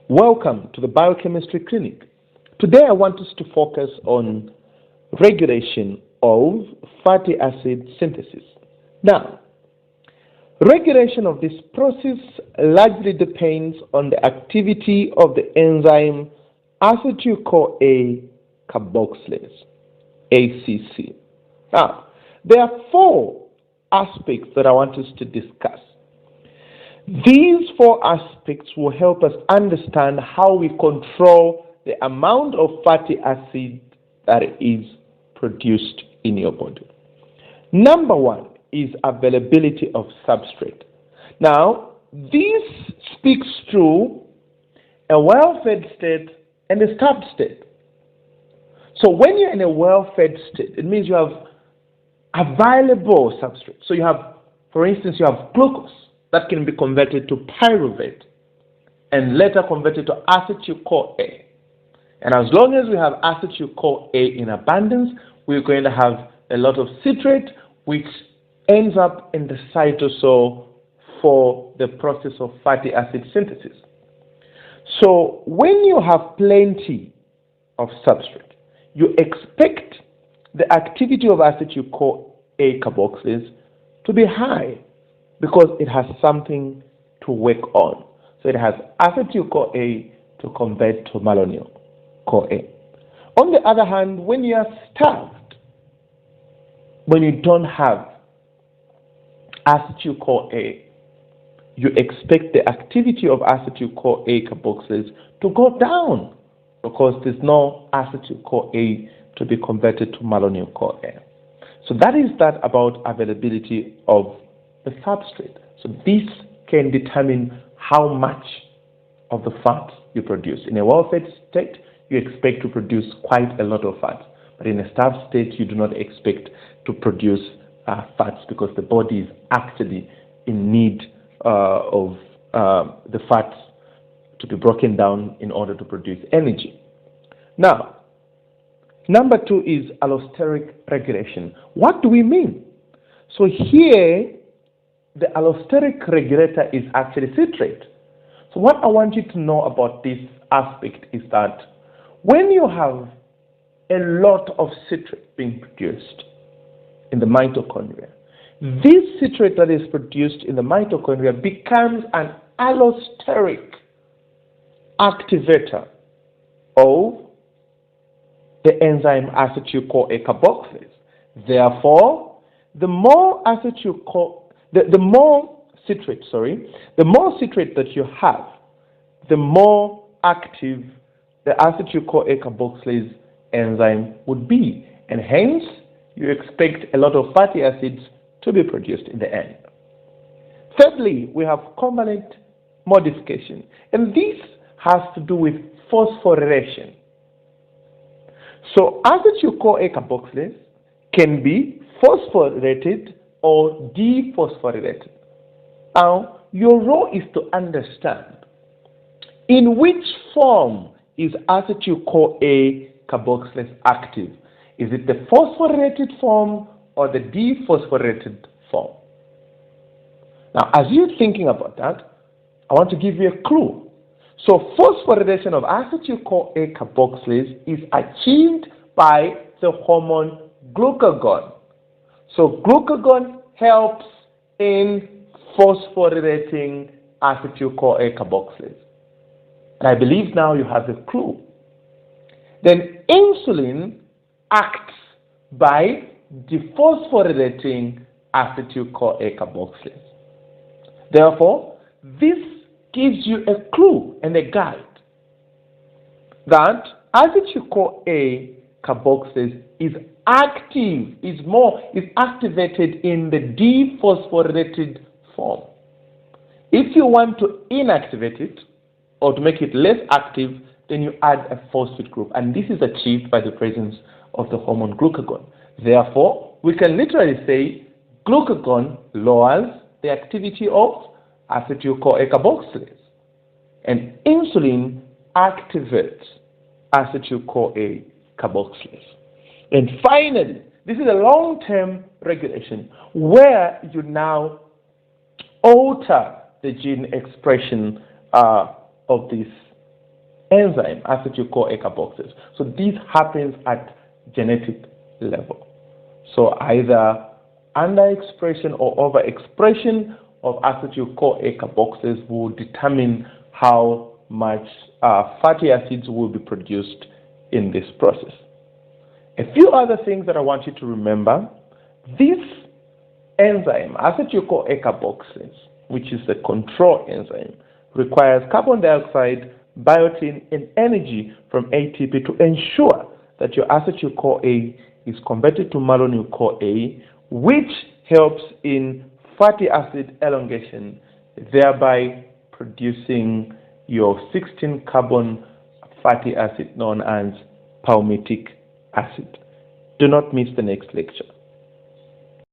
Welcome to the Biochemistry Clinic. Today I want us to focus on regulation of fatty acid synthesis. Now, regulation of this process largely depends on the activity of the enzyme acetyl-CoA carboxylase, ACC. Now, there are four aspects that I want us to discuss. These four aspects will help us understand how we control the amount of fatty acid that is produced in your body. Number one is availability of substrate. Now, this speaks to a well-fed state and a starved state. So when you're in a well-fed state, it means you have available substrate. So you have, for instance, you have glucose that can be converted to pyruvate and later converted to acetyl-CoA. And as long as we have acetyl-CoA in abundance, we're going to have a lot of citrate, which ends up in the cytosol for the process of fatty acid synthesis. So when you have plenty of substrate, you expect the activity of acetyl-CoA carboxylase to be high because it has something to work on. So it has acetyl-CoA to convert to malonyl-CoA. On the other hand, when you are starved, when you don't have acetyl-CoA, you expect the activity of acetyl-CoA carboxylase to go down because there's no acetyl-CoA to be converted to malonyl-CoA. So that is that about availability of the substrate. So this can determine how much of the fat you produce. In a well-fed state, you expect to produce quite a lot of fat. But in a starved state, you do not expect to produce fats because the body is actually in need of the fats to be broken down in order to produce energy. Now, number two is allosteric regulation. What do we mean? So here, the allosteric regulator is actually citrate. So what I want you to know about this aspect is that when you have a lot of citrate being produced in the mitochondria, this citrate that is produced in the mitochondria becomes an allosteric activator of the enzyme acetyl-CoA carboxylase. Therefore, the more citrate that you have, the more active the acetyl-CoA carboxylase enzyme would be, and hence you expect a lot of fatty acids to be produced in the end. Thirdly, we have covalent modification, and this has to do with phosphorylation. So acetyl-CoA carboxylase can be phosphorylated or dephosphorylated. Now, your role is to understand in which form is acetyl-CoA carboxylase active. Is it the phosphorylated form or the dephosphorylated form? Now, as you're thinking about that, I want to give you a clue. So, phosphorylation of acetyl-CoA carboxylase is achieved by the hormone glucagon. So, glucagon helps in phosphorylating acetyl-CoA carboxylase. And I believe now you have a clue. Then insulin acts by dephosphorylating acetyl-CoA carboxylase. Therefore, this gives you a clue and a guide that acetyl-CoA carboxylase is active, is activated in the dephosphorylated form. If you want to inactivate it or to make it less active, then you add a phosphate group, and this is achieved by the presence of the hormone glucagon. Therefore, we can literally say glucagon lowers the activity of acetyl-CoA carboxylase, and insulin activates acetyl-CoA carboxylase. And finally, this is a long-term regulation where you now alter the gene expression of this enzyme acetyl-CoA carboxylase. So this happens at genetic level. So either underexpression or overexpression of acetyl-CoA carboxylase will determine how much fatty acids will be produced in this process. A few other things that I want you to remember: this enzyme, acetyl-CoA carboxylase, which is the control enzyme, requires carbon dioxide, biotin, and energy from ATP to ensure that your acetyl-CoA is converted to malonyl-CoA, which helps in fatty acid elongation, thereby producing your 16-carbon fatty acid known as palmitic acid. Do not miss the next lecture.